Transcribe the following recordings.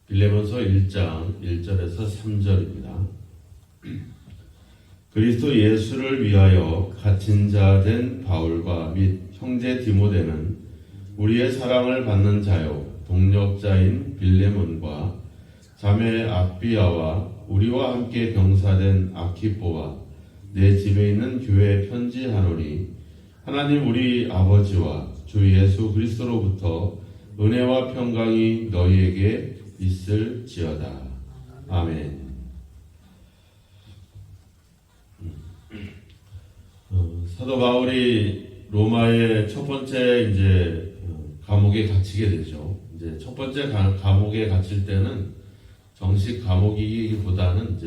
빌레몬서 1장 1절에서 3절입니다. 그리스도 예수를 위하여 갇힌 자 된 바울과 및 형제 디모데는 우리의 사랑을 받는 자요 동력자인 빌레몬과 자매 아비아와 우리와 함께 병사된 아키포와 내 집에 있는 교회에 편지하노니 하나님 우리 아버지와 주 예수 그리스도로부터 은혜와 평강이 너희에게 있을지어다. 아멘. 사도 바울이 로마의 첫 번째 감옥에 갇히게 되죠. 이제 첫 번째 감옥에 갇힐 때는 정식 감옥이기보다는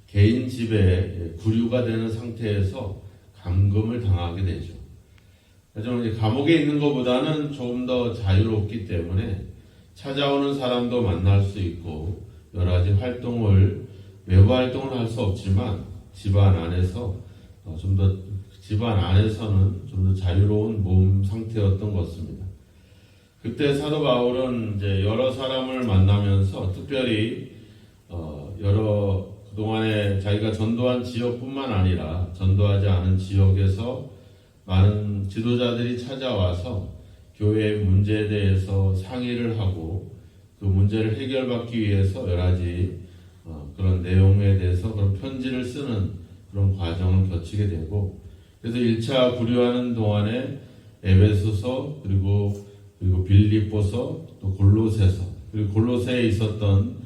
개인 집에 구류가 되는 상태에서 감금을 당하게 되죠. 하지만 이제 감옥에 있는 것보다는 조금 더 자유롭기 때문에 찾아오는 사람도 만날 수 있고 여러 가지 외부 활동을 할 수 없지만 집안 안에서는 좀 더 자유로운 몸 상태였던 것 같습니다. 그때 사도 바울은 이제 여러 사람을 만나면서 특별히 그동안에 자기가 전도한 지역뿐만 아니라 전도하지 않은 지역에서 많은 지도자들이 찾아와서 교회의 문제에 대해서 상의를 하고 그 문제를 해결받기 위해서 여러 가지 그런 내용에 대해서 그런 편지를 쓰는 그런 과정을 거치게 되고, 그래서 1차 구류하는 동안에 에베소서 그리고 빌립보서 또 골로새서 그리고 골로새에 있었던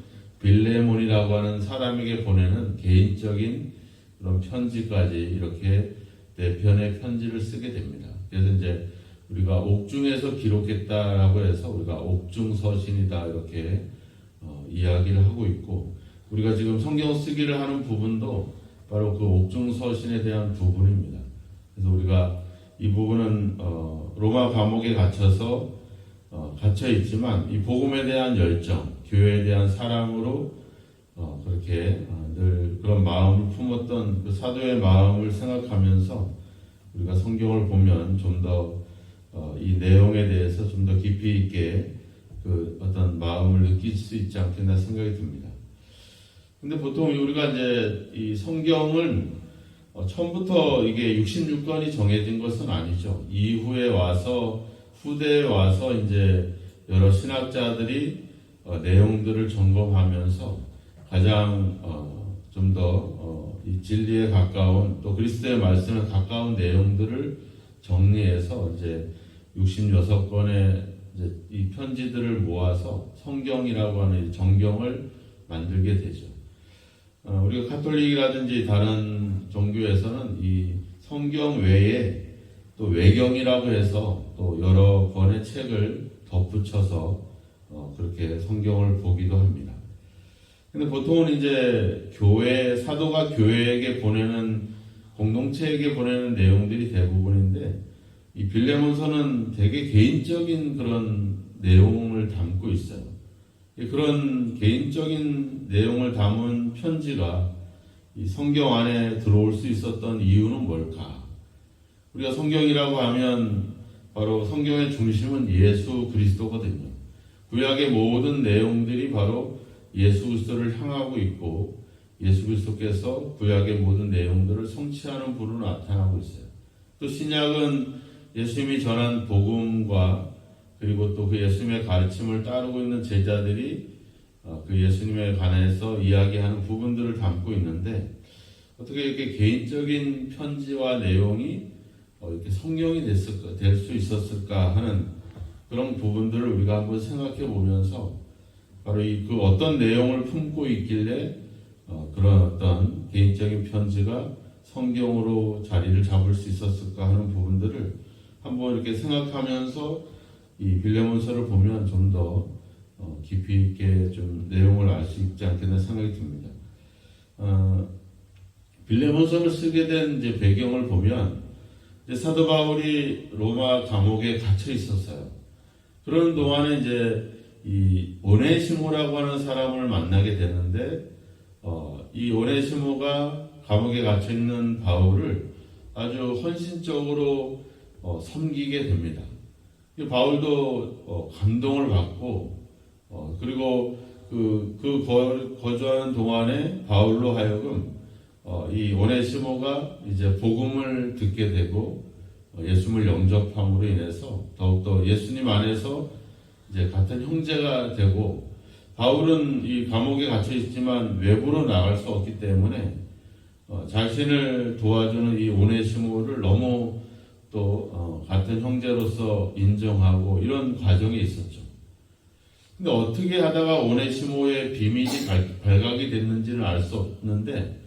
빌레몬이라고 하는 사람에게 보내는 개인적인 그런 편지까지 이렇게 4편의 편지를 쓰게 됩니다. 그래서 이제 우리가 옥중에서 기록했다라고 해서 우리가 옥중서신이다 이렇게 이야기를 하고 있고, 우리가 지금 성경 쓰기를 하는 부분도 바로 그 옥중서신에 대한 부분입니다. 그래서 우리가 이 부분은 로마 감옥에 갇혀 있지만 이 복음에 대한 열정, 교회에 대한 사랑으로 그렇게 늘 그런 마음을 품었던 그 사도의 마음을 생각하면서 우리가 성경을 보면 좀 더 이 내용에 대해서 좀 더 깊이 있게 그 어떤 마음을 느낄 수 있지 않겠나 생각이 듭니다. 근데 보통 우리가 이제 이 성경은 처음부터 이게 66권이 정해진 것은 아니죠. 이후에 후대에 와서 이제 여러 신학자들이 내용들을 점검하면서 가장 좀 더 이 진리에 가까운 또 그리스도의 말씀에 가까운 내용들을 정리해서 이제 66권의 이 편지들을 모아서 성경이라고 하는 정경을 만들게 되죠. 우리가 가톨릭이라든지 다른 종교에서는 이 성경 외에 또 외경이라고 해서 또 여러 권의 책을 덧붙여서 그렇게 성경을 보기도 합니다. 근데 보통은 이제 사도가 교회에게 보내는, 공동체에게 보내는 내용들이 대부분인데, 이 빌레몬서는 되게 개인적인 그런 내용을 담고 있어요. 그런 개인적인 내용을 담은 편지가 이 성경 안에 들어올 수 있었던 이유는 뭘까? 우리가 성경이라고 하면 바로 성경의 중심은 예수 그리스도거든요. 구약의 모든 내용들이 바로 예수 그리스도를 향하고 있고, 예수 그리스도께서 구약의 모든 내용들을 성취하는 분으로 나타나고 있어요. 또 신약은 예수님이 전한 복음과 그리고 또 그 예수님의 가르침을 따르고 있는 제자들이 그 예수님에 관해서 이야기하는 부분들을 담고 있는데, 어떻게 이렇게 개인적인 편지와 내용이 이렇게 성경이 될 수 있었을까 하는 그런 부분들을 우리가 한번 생각해 보면서 바로 그 어떤 내용을 품고 있길래 그런 어떤 개인적인 편지가 성경으로 자리를 잡을 수 있었을까 하는 부분들을 한번 이렇게 생각하면서 이 빌레몬서를 보면 좀 더 깊이 있게 좀 내용을 알 수 있지 않겠나 생각이 듭니다. 빌레몬서를 쓰게 된 이제 배경을 보면 이제 사도 바울이 로마 감옥에 갇혀 있었어요. 그런 동안에 이제 이 오네시모라고 하는 사람을 만나게 되는데, 이 오네시모가 감옥에 갇혀 있는 바울을 아주 헌신적으로 섬기게 됩니다. 바울도 감동을 받고 그리고 거주하는 동안에 바울로 하여금 이 오네시모가 이제 복음을 듣게 되고 예수님을 영접함으로 인해서 더욱더 예수님 안에서 이제 같은 형제가 되고, 바울은 이 감옥에 갇혀 있지만 외부로 나갈 수 없기 때문에 자신을 도와주는 이 오네시모를 너무 또 같은 형제로서 인정하고 이런 과정이 있었죠. 근데 어떻게 하다가 오네시모의 비밀이 발각이 됐는지는 알 수 없는데,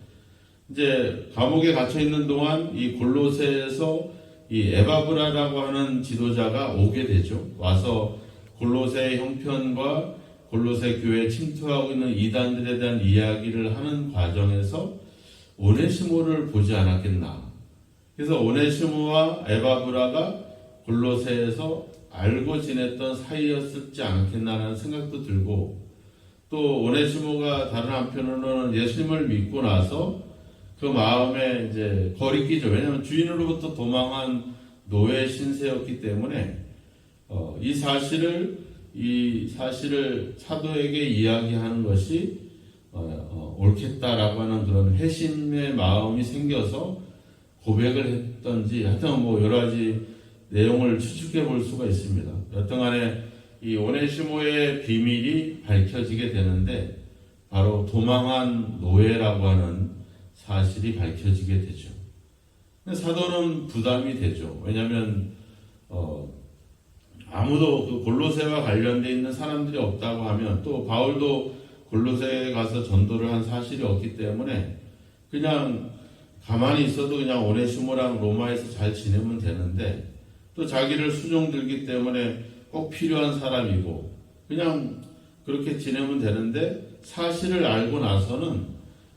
이제 감옥에 갇혀 있는 동안 이 골로새에서 이 에바브라라고 하는 지도자가 오게 되죠. 와서 골로새 형편과 골로새 교회에 침투하고 있는 이단들에 대한 이야기를 하는 과정에서 오네시모를 보지 않았겠나. 그래서 오네시모와 에바브라가 골로새에서 알고 지냈던 사이였지 않겠나라는 생각도 들고, 또 오네시모가 다른 한편으로는 예수님을 믿고 나서 그 마음에 이제 거리끼죠. 왜냐하면 주인으로부터 도망한 노예 신세였기 때문에 이 사실을 사도에게 이야기하는 것이 옳겠다라고 하는 그런 회심의 마음이 생겨서 고백을 했던지, 하여튼 뭐 여러 가지 내용을 추측해 볼 수가 있습니다. 여튼간에 이 오네시모의 비밀이 밝혀지게 되는데, 바로 도망한 노예라고 하는 사실이 밝혀지게 되죠. 사도는 부담이 되죠. 왜냐하면 아무도 그 골로새와 관련되어 있는 사람들이 없다고 하면, 또 바울도 골로새에 가서 전도를 한 사실이 없기 때문에 그냥 가만히 있어도 그냥 오네시모랑 로마에서 잘 지내면 되는데, 또 자기를 수종 들기 때문에 꼭 필요한 사람이고 그냥 그렇게 지내면 되는데, 사실을 알고 나서는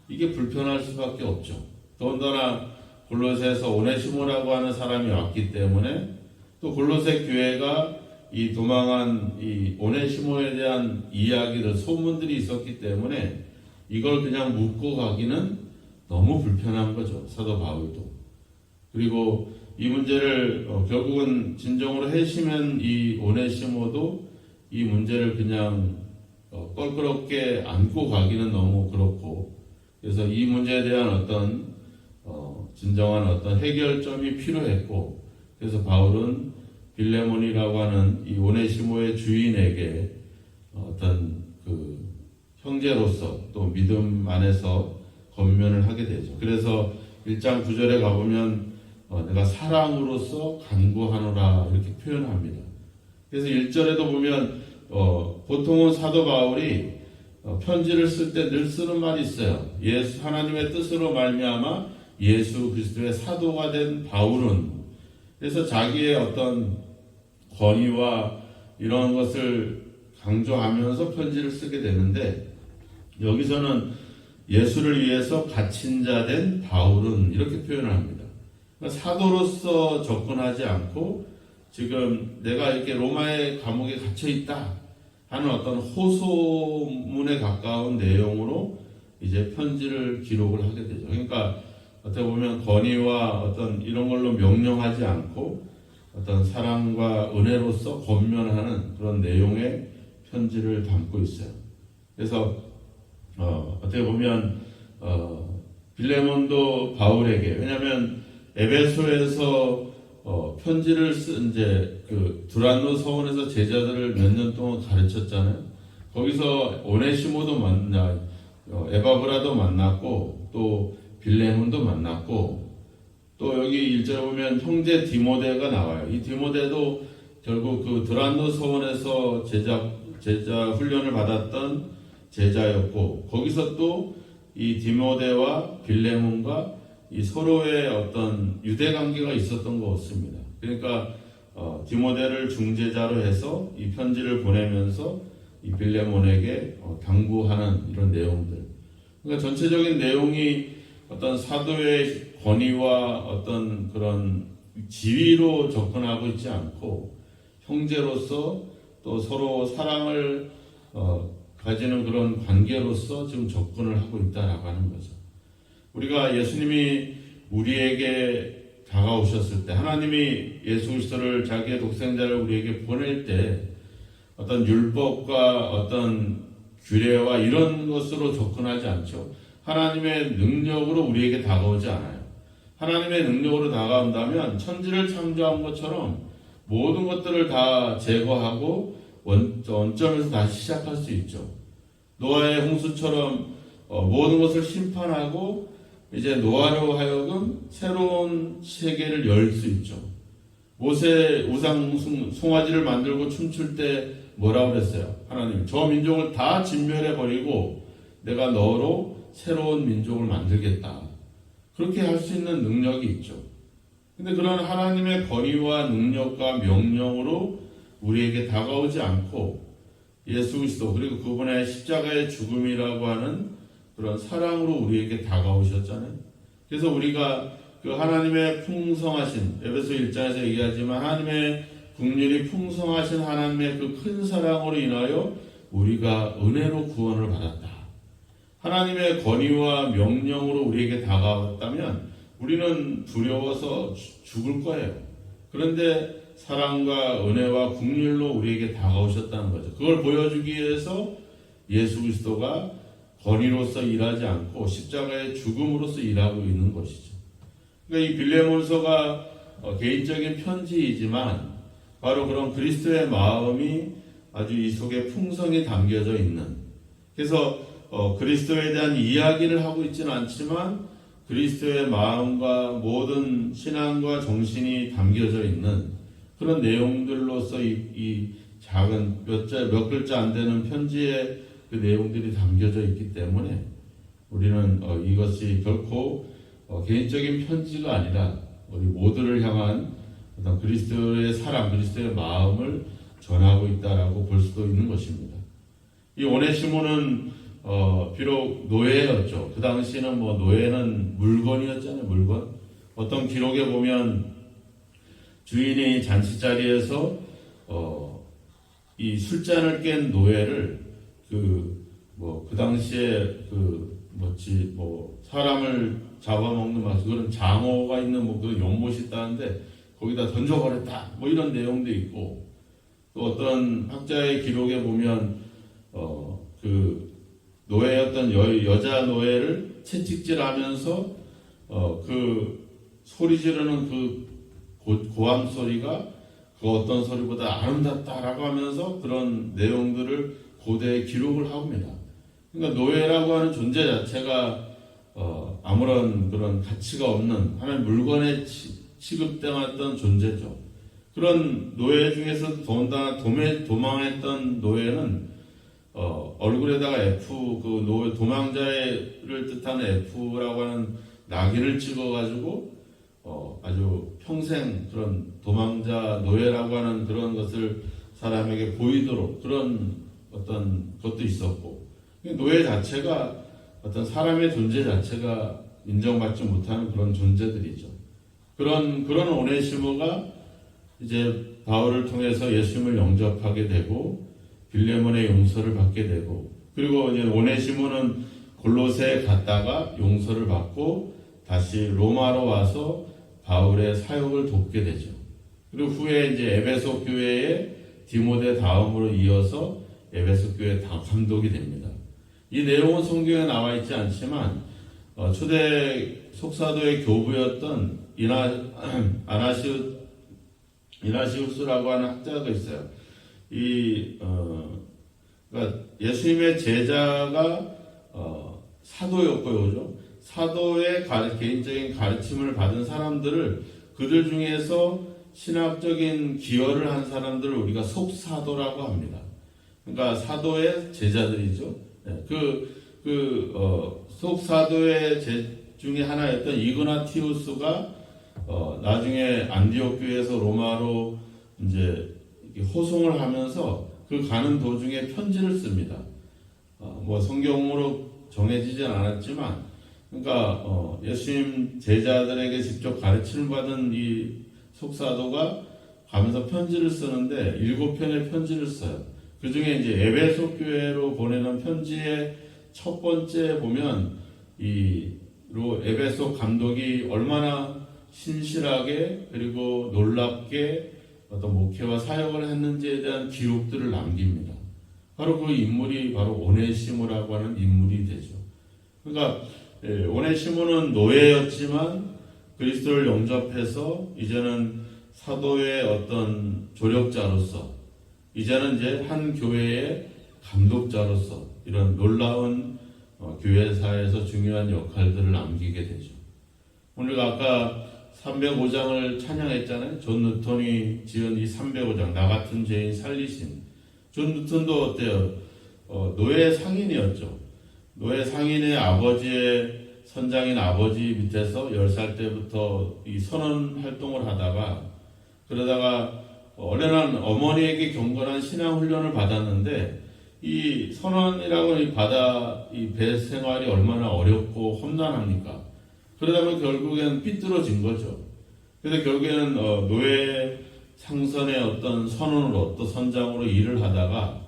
이게 불편할 수밖에 없죠. 더군다나 골로새에서 오네시모라고 하는 사람이 왔기 때문에, 또 골로새 교회가 이 도망한 이 오네시모에 대한 이야기들, 소문들이 있었기 때문에 이걸 그냥 묻고 가기는 너무 불편한 거죠, 사도 바울도. 그리고 이 문제를 결국은 진정으로 해시면 이 오네시모도 이 문제를 그냥 껄끄럽게 안고 가기는 너무 그렇고, 그래서 이 문제에 대한 어떤 진정한 어떤 해결점이 필요했고, 그래서 바울은 빌레몬이라고 하는 이 오네시모의 주인에게 어떤 그 형제로서 또 믿음 안에서 권면을 하게 되죠. 그래서 1장 9절에 가보면 내가 사랑으로서 간구하노라 이렇게 표현합니다. 그래서 1절에도 보면 보통은 사도 바울이 편지를 쓸 때 늘 쓰는 말이 있어요. 예수 하나님의 뜻으로 말미암아 예수 그리스도의 사도가 된 바울은, 그래서 자기의 어떤 권위와 이런 것을 강조하면서 편지를 쓰게 되는데, 여기서는 예수를 위해서 갇힌 자 된 바울은 이렇게 표현을 합니다. 그러니까 사도로서 접근하지 않고 지금 내가 이렇게 로마의 감옥에 갇혀 있다 하는 어떤 호소문에 가까운 내용으로 이제 편지를 기록을 하게 되죠. 그러니까 어떻게 보면 권위와 어떤 이런 걸로 명령하지 않고 어떤 사랑과 은혜로서 권면하는 그런 내용의 편지를 담고 있어요. 그래서 어떻게 보면 빌레몬도 바울에게, 왜냐하면 에베소에서 편지를 쓴 이제 그 두란노 서원에서 제자들을 몇 년 동안 가르쳤잖아요. 거기서 오네시모도 에바브라도 만났고 또 빌레몬도 만났고, 또 여기 1절에 보면 형제 디모데가 나와요. 이 디모데도 결국 그 두란노 서원에서 제자 훈련을 받았던 제자였고, 거기서 또 이 디모데와 빌레몬과 이 서로의 어떤 유대 관계가 있었던 것 같습니다. 그러니까 디모데를 중재자로 해서 이 편지를 보내면서 이 빌레몬에게 당부하는 이런 내용들. 그러니까 전체적인 내용이 어떤 사도의 권위와 어떤 그런 지위로 접근하고 있지 않고 형제로서 또 서로 사랑을 가지는 그런 관계로서 지금 접근을 하고 있다라고 하는 거죠. 우리가 예수님이 우리에게 다가오셨을 때, 하나님이 예수 그리스도를 자기의 독생자를 우리에게 보낼 때 어떤 율법과 어떤 규례와 이런 것으로 접근하지 않죠. 하나님의 능력으로 우리에게 다가오지 않아요. 하나님의 능력으로 다가온다면 천지를 창조한 것처럼 모든 것들을 다 제거하고 원점에서 다시 시작할 수 있죠. 노아의 홍수처럼 모든 것을 심판하고 이제 노아로 하여금 새로운 세계를 열 수 있죠. 모세 우상 송아지를 만들고 춤출 때 뭐라고 그랬어요? 하나님, 저 민족을 다 진멸해버리고 내가 너로 새로운 민족을 만들겠다. 그렇게 할 수 있는 능력이 있죠. 근데 그런 하나님의 권위와 능력과 명령으로 우리에게 다가오지 않고 예수 그리스도 그리고 그분의 십자가의 죽음이라고 하는 그런 사랑으로 우리에게 다가오셨잖아요. 그래서 우리가 그 하나님의 풍성하신 에베소 1장에서 얘기하지만 하나님의 긍휼이 풍성하신 하나님의 그 큰 사랑으로 인하여 우리가 은혜로 구원을 받았다. 하나님의 권위와 명령으로 우리에게 다가왔다면 우리는 두려워서 죽을 거예요. 그런데 사랑과 은혜와 긍휼로 우리에게 다가오셨다는 거죠. 그걸 보여주기 위해서 예수 그리스도가 권위로서 일하지 않고 십자가의 죽음으로서 일하고 있는 것이죠. 그러니까 이 빌레몬서가 개인적인 편지이지만 바로 그런 그리스도의 마음이 아주 이 속에 풍성히 담겨져 있는, 그래서 그리스도에 대한 이야기를 하고 있지는 않지만 그리스도의 마음과 모든 신앙과 정신이 담겨져 있는 그런 내용들로서 이 작은 몇 글자 안 되는 편지에 그 내용들이 담겨져 있기 때문에 우리는 이것이 결코 개인적인 편지가 아니라 우리 모두를 향한 어떤 그리스도의 사랑, 그리스도의 마음을 전하고 있다라고 볼 수도 있는 것입니다. 이 오네시모는 비록 노예였죠. 그 당시에는 노예는 물건이었잖아요. 물건. 어떤 기록에 보면 주인이 잔치자리에서 이 술잔을 깬 노예를 그 당시에 사람을 잡아먹는 그런 장어가 있는 그런 연못이 있다는데 거기다 던져버렸다. 이런 내용도 있고, 또 어떤 학자의 기록에 보면 그 노예였던 여자 노예를 채찍질하면서 그 소리 지르는 그 고함 소리가 그 어떤 소리보다 아름답다라고 하면서 그런 내용들을 고대에 기록을 합니다. 그러니까 노예라고 하는 존재 자체가 아무런 그런 가치가 없는 하나의 물건에 취급당했던 존재죠. 그런 노예 중에서 더군다나 도망했던 노예는 얼굴에다가 F, 도망자를 뜻하는 F라고 하는 낙인을 찍어가지고 아주 평생 그런 도망자 노예라고 하는 그런 것을 사람에게 보이도록 그런 어떤 것도 있었고, 노예 자체가 어떤 사람의 존재 자체가 인정받지 못하는 그런 존재들이죠. 그런 오네시모가 이제 바울을 통해서 예수님을 영접하게 되고 빌레몬의 용서를 받게 되고, 그리고 이제 오네시모는 골로새에 갔다가 용서를 받고 다시 로마로 와서 바울의 사역을 돕게 되죠. 그리고 후에 이제 에베소 교회의 디모데 다음으로 이어서 에베소 교회 감독이 됩니다. 이 내용은 성경에 나와 있지 않지만 초대 속사도의 교부였던 이나시우스라고 하는 학자가 있어요. 그러니까 예수님의 제자가 사도였고요, 그죠? 사도의 개인적인 가르침을 받은 사람들을, 그들 중에서 신학적인 기여를 한 사람들을 우리가 속사도라고 합니다. 그러니까 사도의 제자들이죠. 속사도의 중에 하나였던 이그나티우스가 나중에 안디옥 교회에서 로마로 이제 호송을 하면서 그 가는 도중에 편지를 씁니다. 성경으로 정해지진 않았지만, 그러니까 예수님 제자들에게 직접 가르침을 받은 이 속사도가 가면서 편지를 쓰는데 7편의 편지를 써요. 그 중에 이제 에베소 교회로 보내는 편지의 첫 번째 보면 에베소 감독이 얼마나 신실하게 그리고 놀랍게 어떤 목회와 사역을 했는지에 대한 기록들을 남깁니다. 바로 그 인물이 바로 오네시모라고 하는 인물이 되죠. 그러니까 오네시모는 노예였지만 그리스도를 영접해서 이제는 사도의 어떤 조력자로서, 이제는 이제 한 교회의 감독자로서 이런 놀라운 교회사에서 중요한 역할들을 남기게 되죠. 우리가 아까 305장을 찬양했잖아요. 존 누턴이 지은 이 305장, 나 같은 죄인 살리신. 존 누턴도 어때요? 노예 상인이었죠. 노예 상인의 아버지의 선장인 아버지 밑에서 10살 때부터 이 선원 활동을 하다가, 그러다가 어련한 어머니에게 경건한 신앙 훈련을 받았는데, 이 선원이라고 이 배 생활이 얼마나 어렵고 험난합니까? 그러다 보면 결국엔 삐뚤어진 거죠. 그래서 결국에는 노예 상선의 어떤 선원으로, 또 선장으로 일을 하다가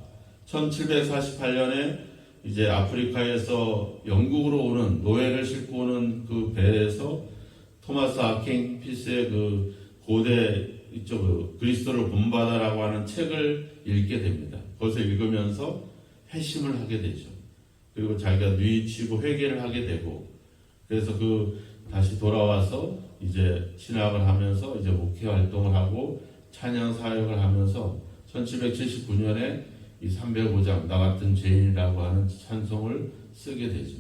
1748년에 이제 아프리카에서 영국으로 오는 노예를 싣고 오는 그 배에서 토마스 아킹 피스의 그 고대 이쪽 그리스도를 본받아라고 하는 책을 읽게 됩니다. 거기서 읽으면서 회심을 하게 되죠. 그리고 자기가 뉘우치고 회개를 하게 되고, 그래서 다시 돌아와서 이제 신학을 하면서 이제 목회 활동을 하고 찬양 사역을 하면서 1779년에 이 305장 나 같은 죄인이라고 하는 찬송을 쓰게 되죠.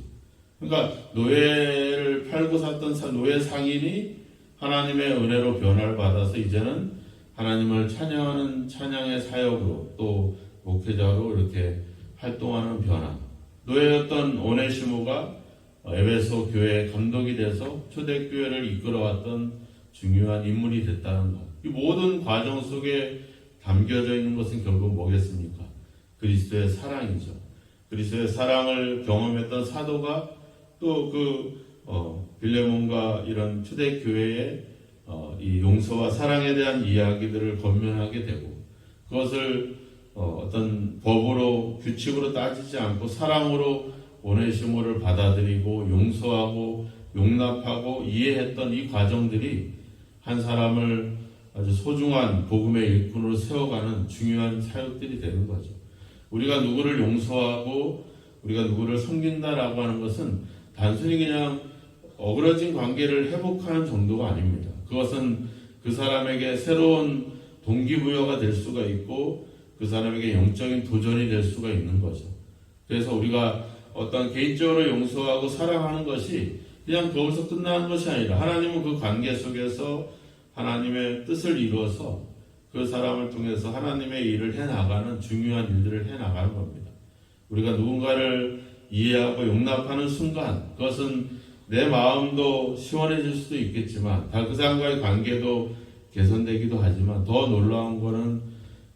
그러니까 노예를 팔고 샀던 노예 상인이 하나님의 은혜로 변화를 받아서 이제는 하나님을 찬양하는 찬양의 사역으로 또 목회자로 이렇게 활동하는 변화. 노예였던 오네시모가 에베소 교회의 감독이 돼서 초대교회를 이끌어왔던 중요한 인물이 됐다는 것. 이 모든 과정 속에 담겨져 있는 것은 결국 뭐겠습니까? 그리스도의 사랑이죠. 그리스도의 사랑을 경험했던 사도가 또 빌레몬과 이런 초대교회의 이 용서와 사랑에 대한 이야기들을 권면하게 되고, 그것을 어떤 법으로 규칙으로 따지지 않고 사랑으로 오네시모를 받아들이고 용서하고 용납하고 이해했던 이 과정들이 한 사람을 아주 소중한 복음의 일꾼으로 세워가는 중요한 사역들이 되는 거죠. 우리가 누구를 용서하고 우리가 누구를 섬긴다라고 하는 것은 단순히 그냥 어그러진 관계를 회복하는 정도가 아닙니다. 그것은 그 사람에게 새로운 동기부여가 될 수가 있고 그 사람에게 영적인 도전이 될 수가 있는 거죠. 그래서 우리가 어떤 개인적으로 용서하고 사랑하는 것이 그냥 거기서 끝나는 것이 아니라 하나님은 그 관계 속에서 하나님의 뜻을 이루어서 그 사람을 통해서 하나님의 일을 해나가는 중요한 일들을 해나가는 겁니다. 우리가 누군가를 이해하고 용납하는 순간 그것은 내 마음도 시원해질 수도 있겠지만 그 사람과의 관계도 개선되기도 하지만 더 놀라운 것은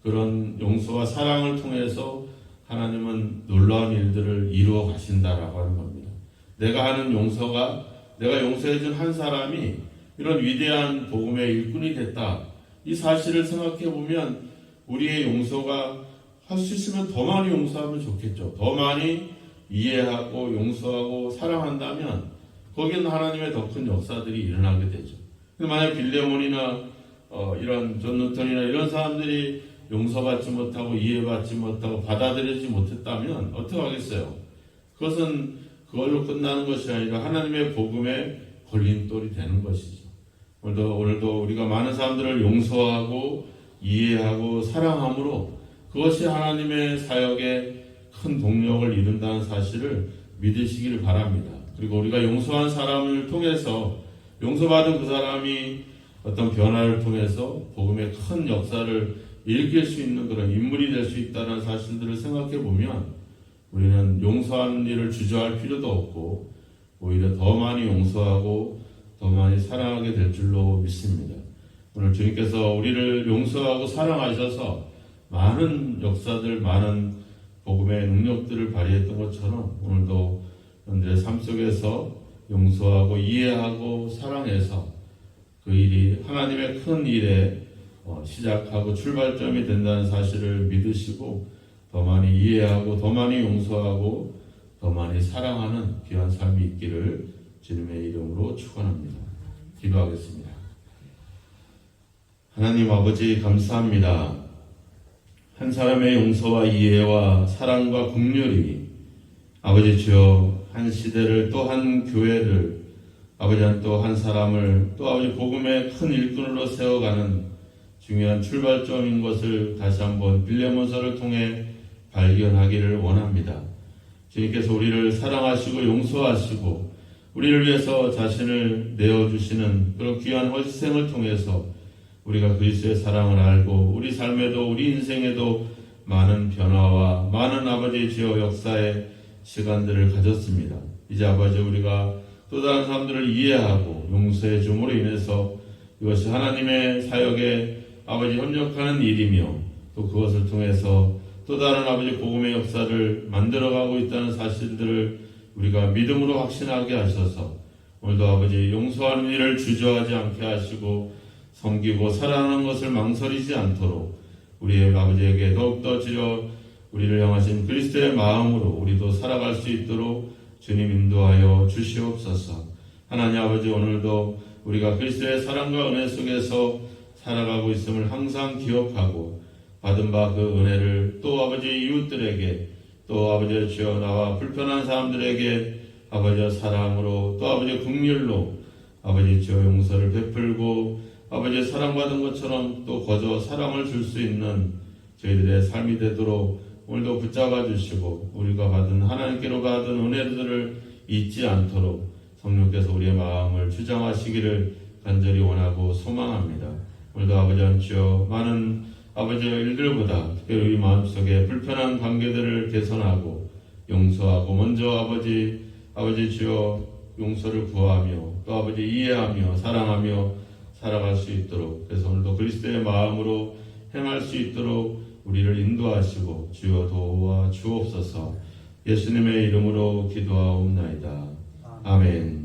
그런 용서와 사랑을 통해서 하나님은 놀라운 일들을 이루어 가신다라고 하는 겁니다. 내가 하는 용서가 내가 용서해준 한 사람이 이런 위대한 복음의 일꾼이 됐다. 이 사실을 생각해 보면 우리의 용서가 할 수 있으면 더 많이 용서하면 좋겠죠. 더 많이 이해하고 용서하고 사랑한다면 거기는 하나님의 더 큰 역사들이 일어나게 되죠. 만약 빌레몬이나 이런 존 누턴이나 이런 사람들이 용서받지 못하고 이해받지 못하고 받아들이지 못했다면 어떻게 하겠어요? 그것은 그걸로 끝나는 것이 아니라 하나님의 복음에 걸림돌이 되는 것이죠. 오늘도 우리가 많은 사람들을 용서하고 이해하고 사랑함으로 그것이 하나님의 사역에 큰 동력을 이룬다는 사실을 믿으시기를 바랍니다. 그리고 우리가 용서한 사람을 통해서 용서받은 그 사람이 어떤 변화를 통해서 복음의 큰 역사를 일으킬 수 있는 그런 인물이 될 수 있다는 사실들을 생각해 보면 우리는 용서하는 일을 주저할 필요도 없고 오히려 더 많이 용서하고 더 많이 사랑하게 될 줄로 믿습니다. 오늘 주님께서 우리를 용서하고 사랑하셔서 많은 역사들, 많은 복음의 능력들을 발휘했던 것처럼 오늘도 여러분들의 삶 속에서 용서하고 이해하고 사랑해서 그 일이 하나님의 큰 일에 시작하고 출발점이 된다는 사실을 믿으시고 더 많이 이해하고 더 많이 용서하고 더 많이 사랑하는 귀한 삶이 있기를 주님의 이름으로 축원합니다. 기도하겠습니다. 하나님 아버지 감사합니다. 한 사람의 용서와 이해와 사랑과 긍휼이 아버지 주여 한 시대를 또 한 교회를 아버지 또 한 사람을 또 아버지 복음의 큰 일꾼으로 세워가는 중요한 출발점인 것을 다시 한번 빌레몬서를 통해 발견하기를 원합니다. 주님께서 우리를 사랑하시고 용서하시고 우리를 위해서 자신을 내어주시는 그런 귀한 희생을 통해서 우리가 그리스도의 사랑을 알고 우리 삶에도 우리 인생에도 많은 변화와 많은 아버지 주여 역사의 시간들을 가졌습니다. 이제 아버지 우리가 또 다른 사람들을 이해하고 용서해 줌으로 인해서 이것이 하나님의 사역에 아버지 협력하는 일이며 또 그것을 통해서 또 다른 아버지 복음의 역사를 만들어가고 있다는 사실들을 우리가 믿음으로 확신하게 하셔서 오늘도 아버지 용서하는 일을 주저하지 않게 하시고 섬기고 사랑하는 것을 망설이지 않도록 우리의 아버지에게 더욱더 주여 우리를 향하신 그리스도의 마음으로 우리도 살아갈 수 있도록 주님 인도하여 주시옵소서. 하나님 아버지 오늘도 우리가 그리스도의 사랑과 은혜 속에서 살아가고 있음을 항상 기억하고 받은 바 그 은혜를 또 아버지 이웃들에게 또 아버지 주여 나와 불편한 사람들에게 아버지 사랑으로 또 아버지 긍휼로 아버지 주여 용서를 베풀고 아버지 사랑받은 것처럼 또 거저 사랑을 줄 수 있는 저희들의 삶이 되도록 오늘도 붙잡아 주시고 우리가 받은 하나님께로 받은 은혜들을 잊지 않도록 성령께서 우리의 마음을 주장하시기를 간절히 원하고 소망합니다. 오늘도 아버지 주여 많은 아버지의 일들보다 특별히 우리 마음속에 불편한 관계들을 개선하고 용서하고 먼저 아버지 주여 용서를 구하며 또 아버지 이해하며 사랑하며 살아갈 수 있도록 그래서 오늘도 그리스도의 마음으로 행할 수 있도록 우리를 인도하시고 주여 도와 주옵소서. 예수님의 이름으로 기도하옵나이다. 아멘.